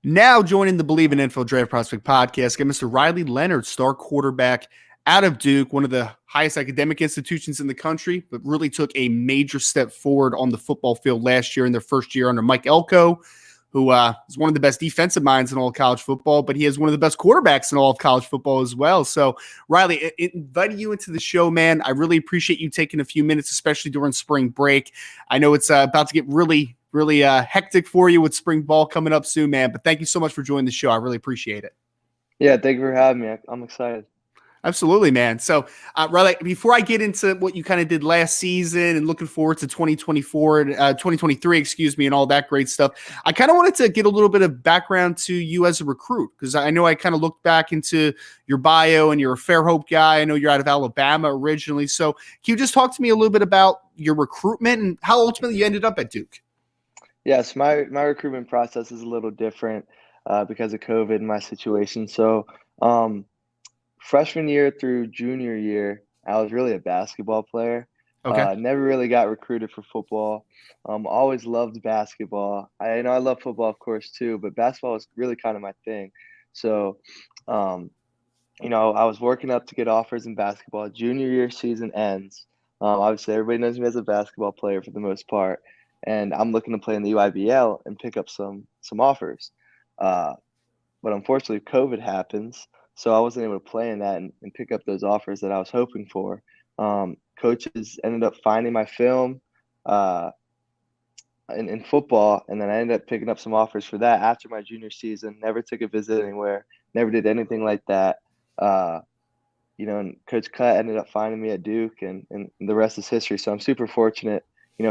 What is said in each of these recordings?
Now joining the Believe in Info Draft Prospect podcast, got Mr. Riley Leonard, star quarterback out of Duke, one of the highest academic institutions in the country, but really took a major step forward on the football field last year in their first year under Mike Elko, who is one of the best defensive minds in all of college football, but he is one of the best quarterbacks in all of college football as well. So, Riley, inviting you into the show, man, I really appreciate you taking a few minutes, especially during spring break. I know it's about to get really hectic for you with spring ball coming up soon, man. But thank you so much for joining the show. I really appreciate it. Yeah, thank you for having me. I'm excited. Absolutely, man. So, Riley, before I get into what you kind of did last season and looking forward to 2023, and all that great stuff, I kind of wanted to get a little bit of background to you as a recruit, because I know I kind of looked back into your bio and you're a Fairhope guy. I know you're out of Alabama originally. So, can you just talk to me a little bit about your recruitment and how ultimately you ended up at Duke? Yes, my recruitment process is a little different because of COVID and my situation. So, freshman year through junior year, I was really a basketball player. Okay. Never really got recruited for football. Always loved basketball. I love football, of course, too, but basketball was really kind of my thing. So, I was working up to get offers in basketball. Junior year season ends. Obviously, everybody knows me as a basketball player for the most part, and I'm looking to play in the UIBL and pick up some offers. But unfortunately, COVID happens, so I wasn't able to play in that and pick up those offers that I was hoping for. Coaches ended up finding my film in football, and then I ended up picking up some offers for that after my junior season. Never took a visit anywhere, never did anything like that. And Coach Cut ended up finding me at Duke, and the rest is history. So I'm super fortunate,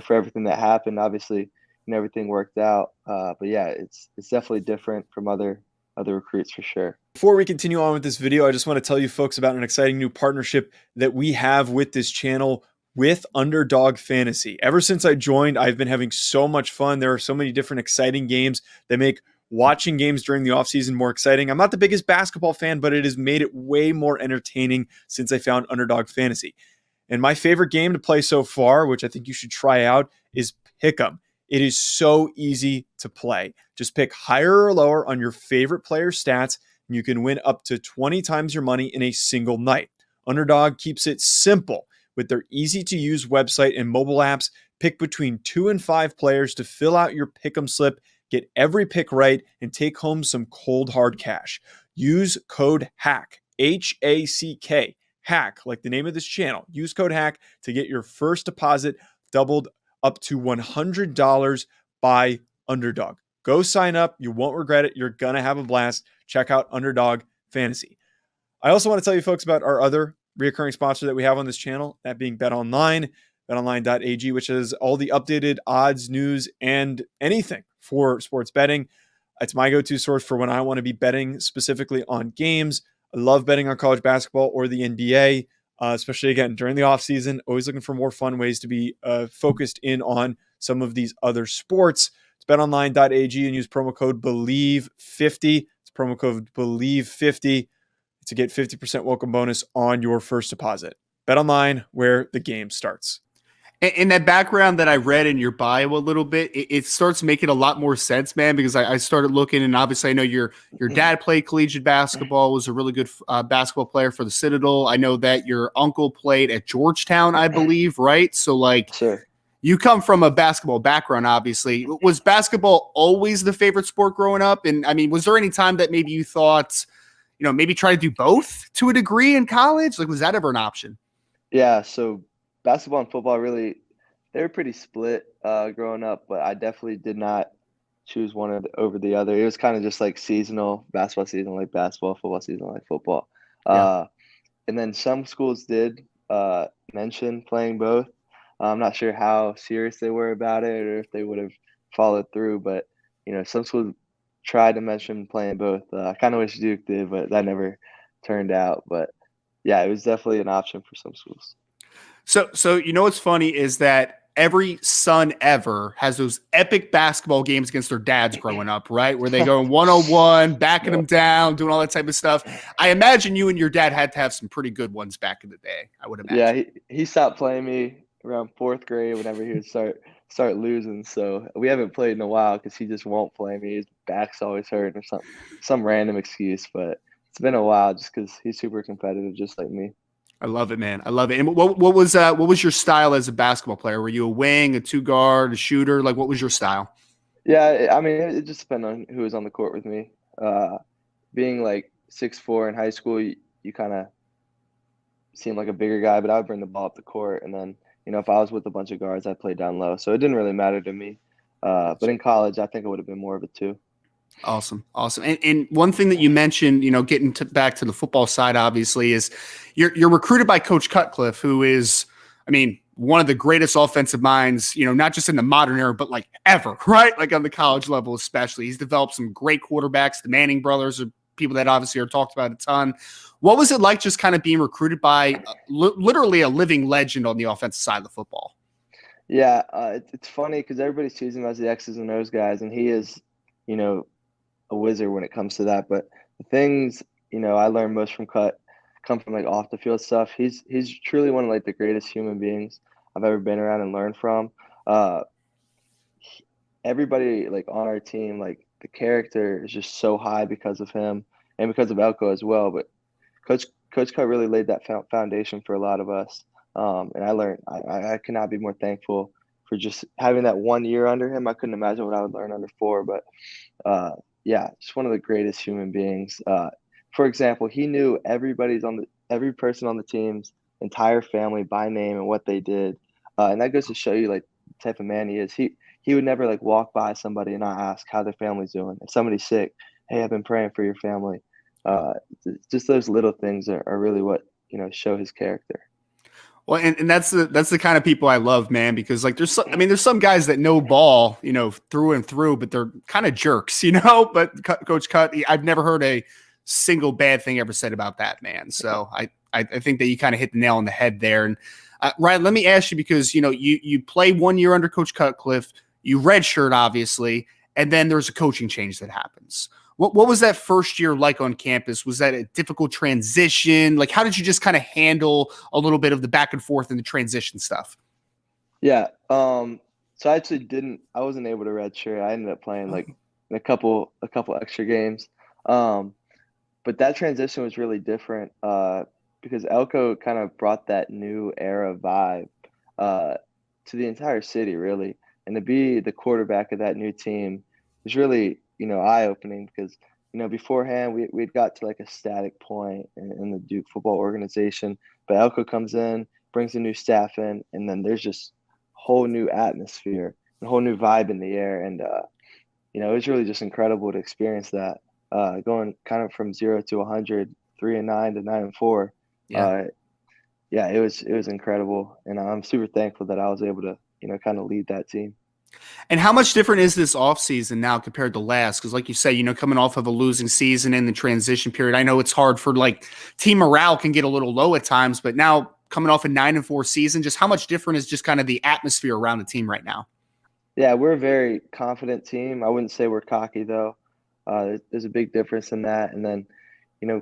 for everything that happened. Obviously, everything worked out. But yeah, it's definitely different from other recruits for sure. Before we continue on with this video, I just want to tell you folks about an exciting new partnership that we have with this channel with Underdog Fantasy. Ever since I joined, I've been having so much fun. There are so many different exciting games that make watching games during the offseason more exciting. I'm not the biggest basketball fan, but it has made it way more entertaining since I found Underdog Fantasy. And my favorite game to play so far, which I think you should try out, is Pick'em. It is so easy to play. Just pick higher or lower on your favorite player's stats, and you can win up to 20 times your money in a single night. Underdog keeps it simple with their easy-to-use website and mobile apps. Pick between 2 and 5 players to fill out your Pick'em slip, get every pick right, and take home some cold hard cash. Use code HACK, H-A-C-K, HACK, like the name of this channel. Use code HACK to get your first deposit doubled up to $100 by Underdog. Go sign up. You won't regret it. You're going to have a blast. Check out Underdog Fantasy. I also want to tell you folks about our other recurring sponsor that we have on this channel, that being BetOnline, betonline.ag, which has all the updated odds, news, and anything for sports betting. It's my go-to source for when I want to be betting specifically on games. I love betting on college basketball or the NBA, especially, again, during the offseason. Always looking for more fun ways to be focused in on some of these other sports. It's betonline.ag and use promo code BELIEVE50. It's promo code BELIEVE50 to get 50% welcome bonus on your first deposit. BetOnline, where the game starts. In that background that I read in your bio a little bit, it starts making a lot more sense, man, because I started looking, and obviously I know your dad played collegiate basketball, was a really good basketball player for the Citadel. I know that your uncle played at Georgetown, I believe, right? So, Sure. You come from a basketball background, obviously. Was basketball always the favorite sport growing up? And, I mean, was there any time that maybe you thought, maybe try to do both to a degree in college? Was that ever an option? Yeah, so basketball and football they were pretty split growing up, but I definitely did not choose one over the other. It was kind of just like seasonal. Basketball season like basketball, football season like football. Yeah. And then some schools did mention playing both. I'm not sure how serious they were about it or if they would have followed through, but some schools tried to mention playing both. I kind of wish Duke did, but that never turned out. But yeah, it was definitely an option for some schools. So what's funny is that every son ever has those epic basketball games against their dads growing up, right? Where they go 101, backing them down, doing all that type of stuff. I imagine you and your dad had to have some pretty good ones back in the day, I would imagine. Yeah, he stopped playing me around 4th grade whenever he would start losing. So we haven't played in a while because he just won't play me. He's back's always hurt or some random excuse. But it's been a while just because he's super competitive, just like me. I love it, man. I love it. And what was your style as a basketball player? Were you a wing, a two guard, a shooter? Like, what was your style? Yeah, I mean, it just depended on who was on the court with me. Being like 6'4" in high school, you kind of seemed like a bigger guy, but I would bring the ball up the court. And then, if I was with a bunch of guards, I'd play down low. So it didn't really matter to me. But in college, I think it would have been more of a two. Awesome. And one thing that you mentioned, getting back to the football side, obviously, is you're recruited by Coach Cutcliffe, who is, I mean, one of the greatest offensive minds, not just in the modern era, but like ever, right? Like on the college level, especially. He's developed some great quarterbacks. The Manning brothers are people that obviously are talked about a ton. What was it like just kind of being recruited by literally a living legend on the offensive side of the football? Yeah, it's funny because everybody sees him as the X's and O's guys, and he is, a wizard when it comes to that. But the things, I learned most from Cut come from like off the field stuff. He's truly one of like the greatest human beings I've ever been around and learned from. Everybody like on our team, like the character is just so high because of him and because of Elko as well. But Coach Cut really laid that foundation for a lot of us. And I learned I could not be more thankful for just having that 1 year under him. I couldn't imagine what I would learn under 4, but yeah, just one of the greatest human beings. For example, he knew every person on the team's entire family by name and what they did, and that goes to show you like the type of man he is. He would never like walk by somebody and not ask how their family's doing. If somebody's sick, hey, I've been praying for your family. Just those little things are really what show his character. Well, and that's the kind of people I love, man, because like there's some guys that know ball, through and through, but they're kind of jerks, but Coach Cut, I've never heard a single bad thing ever said about that man. So I think that you kind of hit the nail on the head there. And Ryan, let me ask you, because, you play 1 year under Coach Cutcliffe, you redshirt, obviously, and then there's a coaching change that happens. What was that first year like on campus? Was that a difficult transition? Like, how did you just kind of handle a little bit of the back and forth and the transition stuff? Yeah. So I wasn't able to redshirt. I ended up playing like a couple extra games. But that transition was really different because Elko kind of brought that new era vibe to the entire city, really. And to be the quarterback of that new team was really, eye-opening because, beforehand we'd got to like a static point in the Duke football organization. But Elko comes in, brings a new staff in, and then there's just whole new atmosphere, a whole new vibe in the air. And, it was really just incredible to experience that. Going kind of from 0 to 100, 3-9 to 9-4. Yeah. Yeah, it was incredible. And I'm super thankful that I was able to, kind of lead that team. And how much different is this offseason now compared to last? Because like you say, coming off of a losing season in the transition period, I know it's hard for like team morale can get a little low at times, but now coming off a 9-4 season, just how much different is just kind of the atmosphere around the team right now? Yeah, we're a very confident team. I wouldn't say we're cocky though. There's a big difference in that. And then,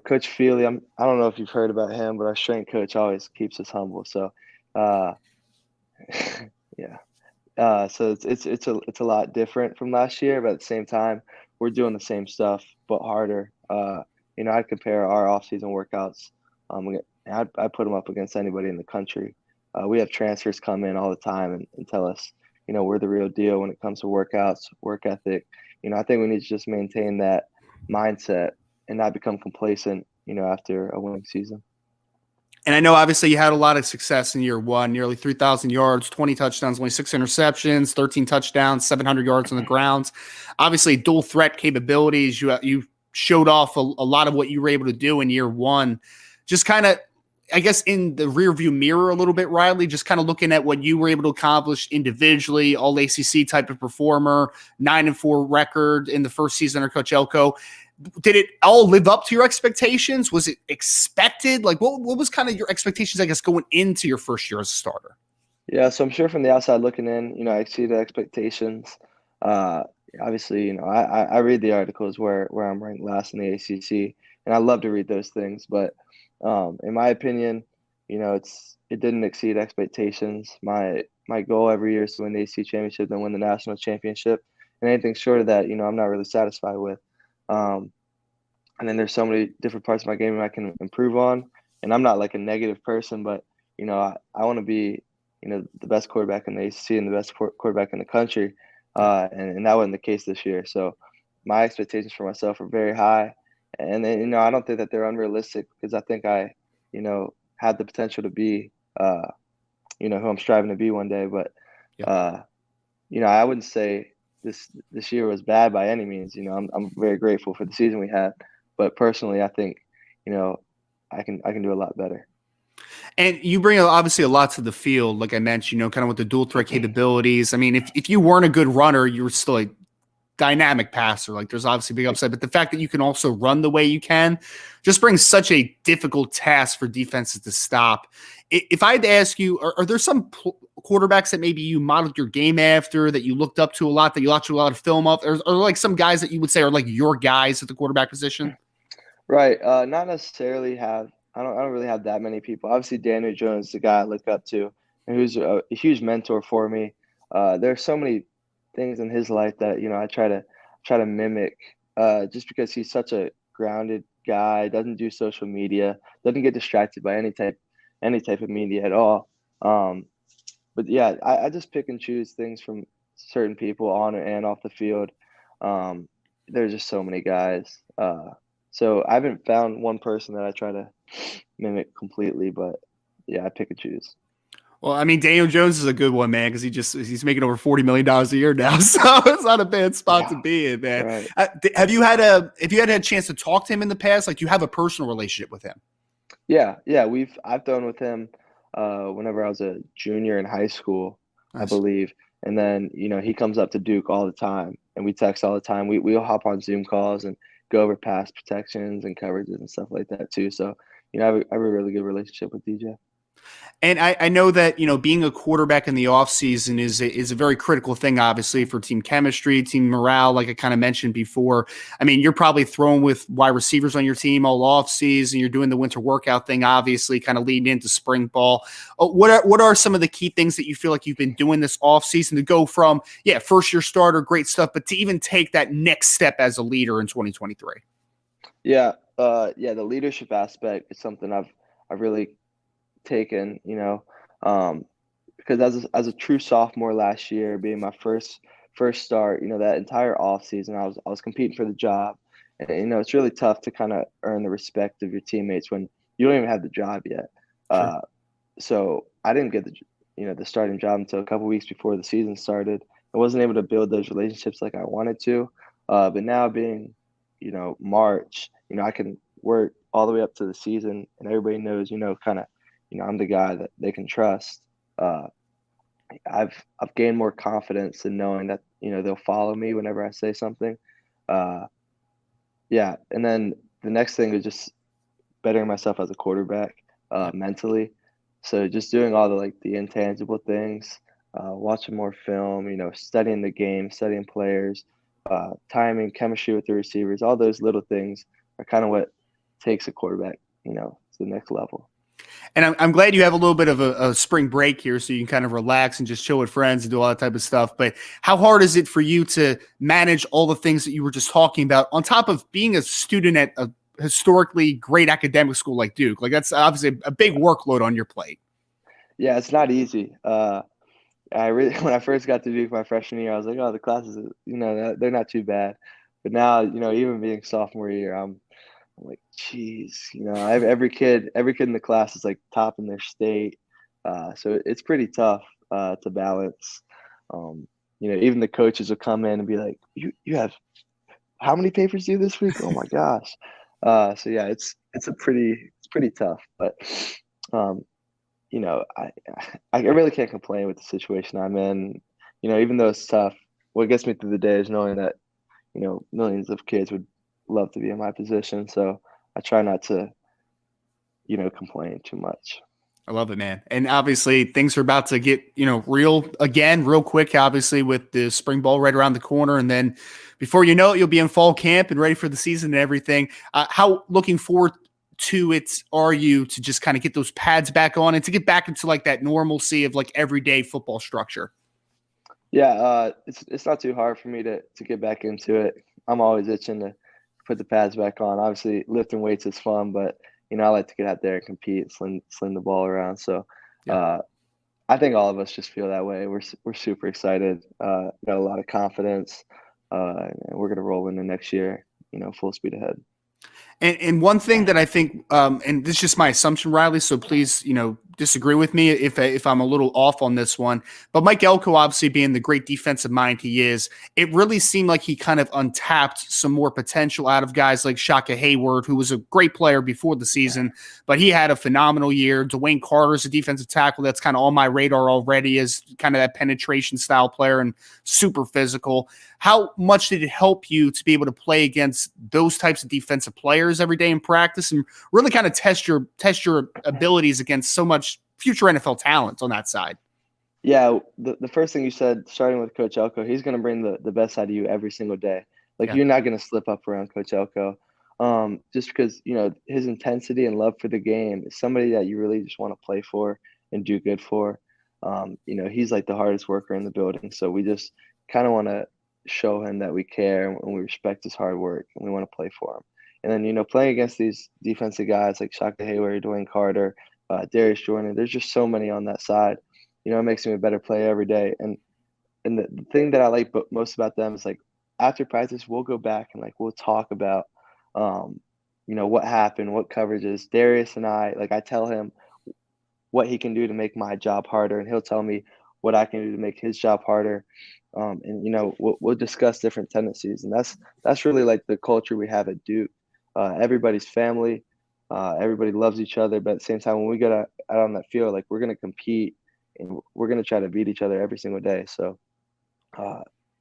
Coach Feely, I don't know if you've heard about him, but our strength coach always keeps us humble. So, yeah. So it's a lot different from last year, but at the same time, we're doing the same stuff but harder. I'd compare our off-season workouts. I'd put them up against anybody in the country. We have transfers come in all the time and tell us, we're the real deal when it comes to workouts, work ethic. I think we need to just maintain that mindset and not become complacent, after a winning season. And I know obviously you had a lot of success in year one, nearly 3,000 yards, 20 touchdowns, only 6 interceptions, 13 touchdowns, 700 yards on the grounds. Obviously dual threat capabilities. You showed off a lot of what you were able to do in year one. Just kind of, I guess, in the rearview mirror a little bit, Riley, just kind of looking at what you were able to accomplish individually, all ACC type of performer, 9-4 record in the first season under Coach Elko. Did it all live up to your expectations? Was it expected? Like, what was kind of your expectations, I guess, going into your first year as a starter? Yeah, so I'm sure from the outside looking in, I exceeded expectations. Obviously, I read the articles where I'm ranked last in the ACC, and I love to read those things. But in my opinion, it didn't exceed expectations. My goal every year is to win the ACC championship, then win the national championship, and anything short of that, I'm not really satisfied with. Um, and then there's so many different parts of my game I can improve on. And I'm not like a negative person, but I want to be the best quarterback in the ACC and the best quarterback in the country, and that wasn't the case this year. So my expectations for myself are very high, and then I don't think that they're unrealistic because I think I have the potential to be who I'm striving to be one day. But uh, I wouldn't say this year was bad by any means. I'm very grateful for the season we had, but personally, I think I can do a lot better. And you bring obviously a lot to the field, like I mentioned, kind of with the dual threat capabilities. I mean, if you weren't a good runner, you were still a dynamic passer. Like there's obviously big upside, but the fact that you can also run the way you can just brings such a difficult task for defenses to stop. If I had to ask you, are there some quarterbacks that maybe you modeled your game after, that you looked up to a lot, that you watched a lot of film of, or like some guys that you would say are like your guys at the quarterback position? Right. Not necessarily have. I don't really have that many people. Obviously, Daniel Jones is the guy I look up to, and who's a huge mentor for me. There are so many things in his life that I try to mimic. Just because he's such a grounded guy, doesn't do social media, doesn't get distracted by any type of media at all. But yeah, I just pick and choose things from certain people on and off the field. There's just so many guys. So I haven't found one person that I try to mimic completely, but yeah, I pick and choose. Well, I mean, Daniel Jones is a good one, man, because he's making over $40 million a year now, so it's not a bad spot to be in, man. Right. Have you had a chance to talk to him in the past? Like, do you have a personal relationship with him? Yeah. I've done with him whenever I was a junior in high school, I Nice. believe. And then, he comes up to Duke all the time and we text all the time. We'll hop on Zoom calls and go over pass protections and coverages and stuff like that too. So, I have a really good relationship with DJ. And I know that, being a quarterback in the offseason is a very critical thing, obviously, for team chemistry, team morale, like I kind of mentioned before. I mean, you're probably throwing with wide receivers on your team all offseason. You're doing the winter workout thing, obviously, kind of leading into spring ball. What are some of the key things that you feel like you've been doing this offseason to go from, first-year starter, great stuff, but to even take that next step as a leader in 2023? Yeah. The leadership aspect is something I've really taken, because as a true sophomore last year, being my first start, that entire off season, I was competing for the job, and it's really tough to kind of earn the respect of your teammates when you don't even have the job yet. Sure. So I didn't get the starting job until a couple weeks before the season started. I wasn't able to build those relationships like I wanted to, but now being March, I can work all the way up to the season, and everybody knows, kind of. I'm the guy that they can trust. I've gained more confidence in knowing that they'll follow me whenever I say something. Yeah, and then the next thing is just bettering myself as a quarterback mentally. So just doing all the intangible things, watching more film, studying the game, studying players, timing, chemistry with the receivers. All those little things are kind of what takes a quarterback, to the next level. And I'm glad you have a little bit of a spring break here so you can kind of relax and just chill with friends and do all that type of stuff. But how hard is it for you to manage all the things that you were just talking about on top of being a student at a historically great academic school like Duke? Like that's obviously a big workload on your plate. Yeah, it's not easy. When I first got to Duke my freshman year, I was like, oh, the classes, they're not too bad. But now, even being sophomore year, I'm like, geez, every kid in the class is like top in their state. So it's pretty tough to balance. Even the coaches will come in and be like, you have how many papers due this week? Oh my gosh. So yeah, it's pretty tough, but I really can't complain with the situation I'm in. Even though it's tough, what gets me through the day is knowing that, millions of kids would love to be in my position. So I try not to, complain too much. I love it, man. And obviously things are about to get, real again, real quick, obviously with the spring ball right around the corner. And then before you know it, you'll be in fall camp and ready for the season and everything. How looking forward to it are you to just kind of get those pads back on and to get back into like that normalcy of like everyday football structure? Yeah, it's not too hard for me to get back into it. I'm always itching to put the pads back on. Obviously, lifting weights is fun, but I like to get out there and compete, sling the ball around. So, Yeah. I think all of us just feel that way. We're super excited. Got a lot of confidence, and we're gonna roll into next year. Full speed ahead. And one thing that I think, and this is just my assumption, Riley, so please, disagree with me if I'm a little off on this one. But Mike Elko, obviously being the great defensive mind he is, it really seemed like he kind of untapped some more potential out of guys like Shaka Hayward, who was a great player before the season, but he had a phenomenal year. Dwayne Carter's a defensive tackle that's kind of on my radar already as kind of that penetration style player and super physical. How much did it help you to be able to play against those types of defensive players every day in practice and really kind of test your abilities against so much future NFL talent on that side? Yeah, the first thing you said, starting with Coach Elko, he's going to bring the best out of you every single day. Like, Yeah. you're not going to slip up around Coach Elko, just because his intensity and love for the game is somebody that you really just want to play for and do good for. He's like the hardest worker in the building, so we just kind of want to show him that we care and we respect his hard work and we want to play for him. And then playing against these defensive guys like Shaka Hayward, Dwayne Carter, Darius Jordan, there's just so many on that side. It makes me a better player every day. And the thing that I like most about them is, like, after practice, we'll go back and, like, we'll talk about, what happened, what coverages. Darius and I tell him what he can do to make my job harder, and he'll tell me what I can do to make his job harder. And we'll discuss different tendencies, and that's really like the culture we have at Duke. Everybody's family. Everybody loves each other, but at the same time, when we get out on that field, like, we're gonna compete and we're gonna try to beat each other every single day. So,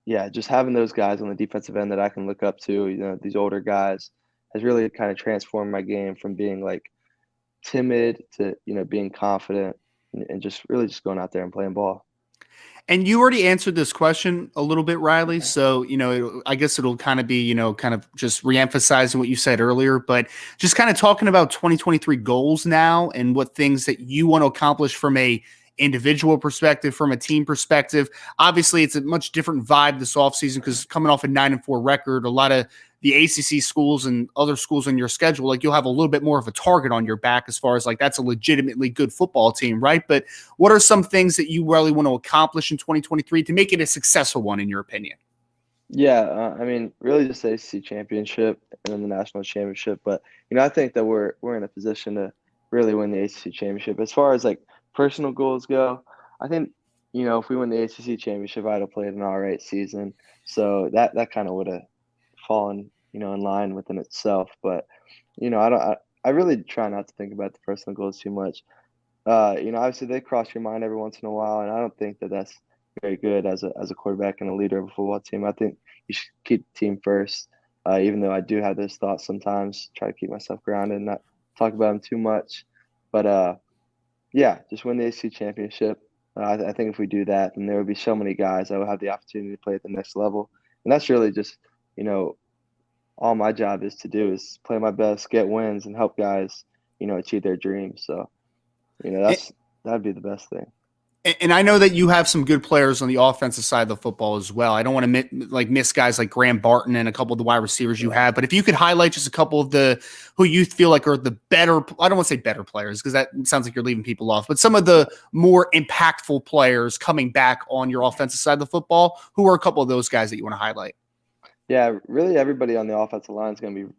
yeah, just having those guys on the defensive end that I can look up to, these older guys, has really kind of transformed my game from being like timid to being confident and just really just going out there and playing ball. And you already answered this question a little bit, Riley. So, I guess it'll kind of be, kind of just reemphasizing what you said earlier, but just kind of talking about 2023 goals now and what things that you want to accomplish from a individual perspective, from a team perspective. Obviously, it's a much different vibe this offseason because coming off a 9-4 record, a lot of the ACC schools and other schools on your schedule, like, you'll have a little bit more of a target on your back as far as, like, that's a legitimately good football team, right? But what are some things that you really want to accomplish in 2023 to make it a successful one, in your opinion? Yeah, I mean, really just the ACC championship and then the national championship. But I think that we're in a position to really win the ACC championship. As far as, like, personal goals go, I think if we win the ACC championship, I'd have played an all right season. So that kind of would have fallen in line within itself. But I really try not to think about the personal goals too much. Obviously they cross your mind every once in a while, and I don't think that that's very good as a quarterback and a leader of a football team. I think you should keep the team first, even though I do have those thoughts sometimes. Try to keep myself grounded and not talk about them too much. But yeah, just win the ACC championship. I think if we do that, then there will be so many guys that will have the opportunity to play at the next level, and that's really just all my job is to do is play my best, get wins, and help guys achieve their dreams. So that'd be the best thing. And I know that you have some good players on the offensive side of the football as well. I don't want to miss guys like Graham Barton and a couple of the wide receivers you have, but if you could highlight just a couple of who you feel like are the better, I don't want to say better players because that sounds like you're leaving people off, but some of the more impactful players coming back on your offensive side of the football, who are a couple of those guys that you want to highlight? Yeah, really everybody on the offensive line is going to be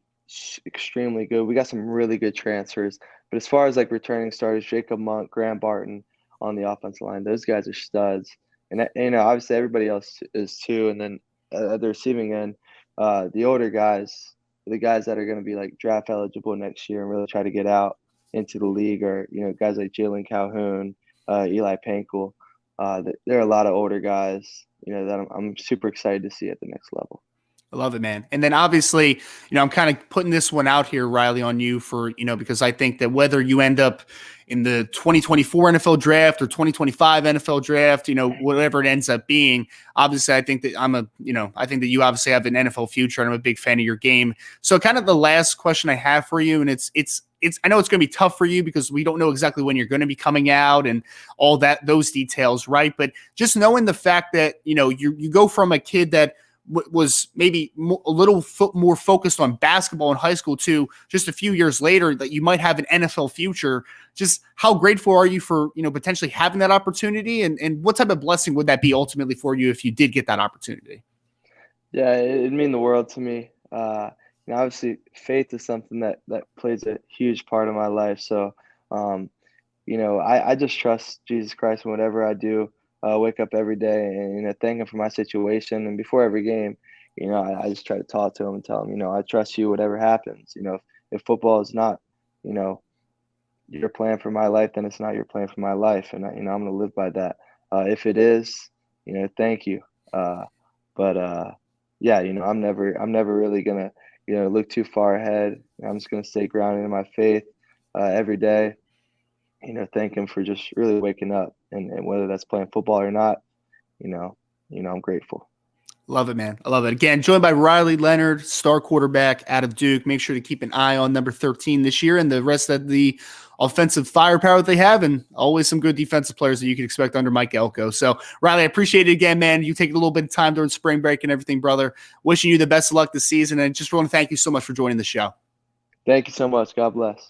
extremely good. We got some really good transfers, but as far as, like, returning starters, Jacob Monk, Graham Barton on the offensive line, those guys are studs. And obviously everybody else is too. And then at the receiving end, the older guys, the guys that are going to be, like, draft eligible next year and really try to get out into the league, or guys like Jalen Calhoun, Eli Pankel. There are a lot of older guys, that I'm super excited to see at the next level. I love it, man. And then obviously, I'm kind of putting this one out here, Riley, on you for, because I think that whether you end up in the 2024 NFL draft or 2025 NFL draft, whatever it ends up being, obviously I think that I think that you obviously have an NFL future and I'm a big fan of your game. So kind of the last question I have for you, and it's I know it's going to be tough for you because we don't know exactly when you're going to be coming out and all those details, right? But just knowing the fact that, you go from a kid that was maybe a little more focused on basketball in high school to just a few years later that you might have an NFL future. Just how grateful are you for, potentially having that opportunity, and what type of blessing would that be ultimately for you if you did get that opportunity? Yeah, it'd mean the world to me. Obviously faith is something that plays a huge part of my life. So, I just trust Jesus Christ in whatever I do. Wake up every day and thank him for my situation. And before every game, I just try to talk to him and tell him, I trust you, whatever happens. If football is not, your plan for my life, then it's not your plan for my life, and I'm going to live by that. If it is, thank you. But yeah, I'm never really gonna, look too far ahead. I'm just gonna stay grounded in my faith every day. Thank him for just really waking up, and whether that's playing football or not, I'm grateful. Love it, man. I love it. Again, joined by Riley Leonard, star quarterback out of Duke. Make sure to keep an eye on number 13 this year and the rest of the offensive firepower that they have, and always some good defensive players that you can expect under Mike Elko. So, Riley, I appreciate it again, man. You taking a little bit of time during spring break and everything, brother. Wishing you the best of luck this season, and just want to thank you so much for joining the show. Thank you so much. God bless.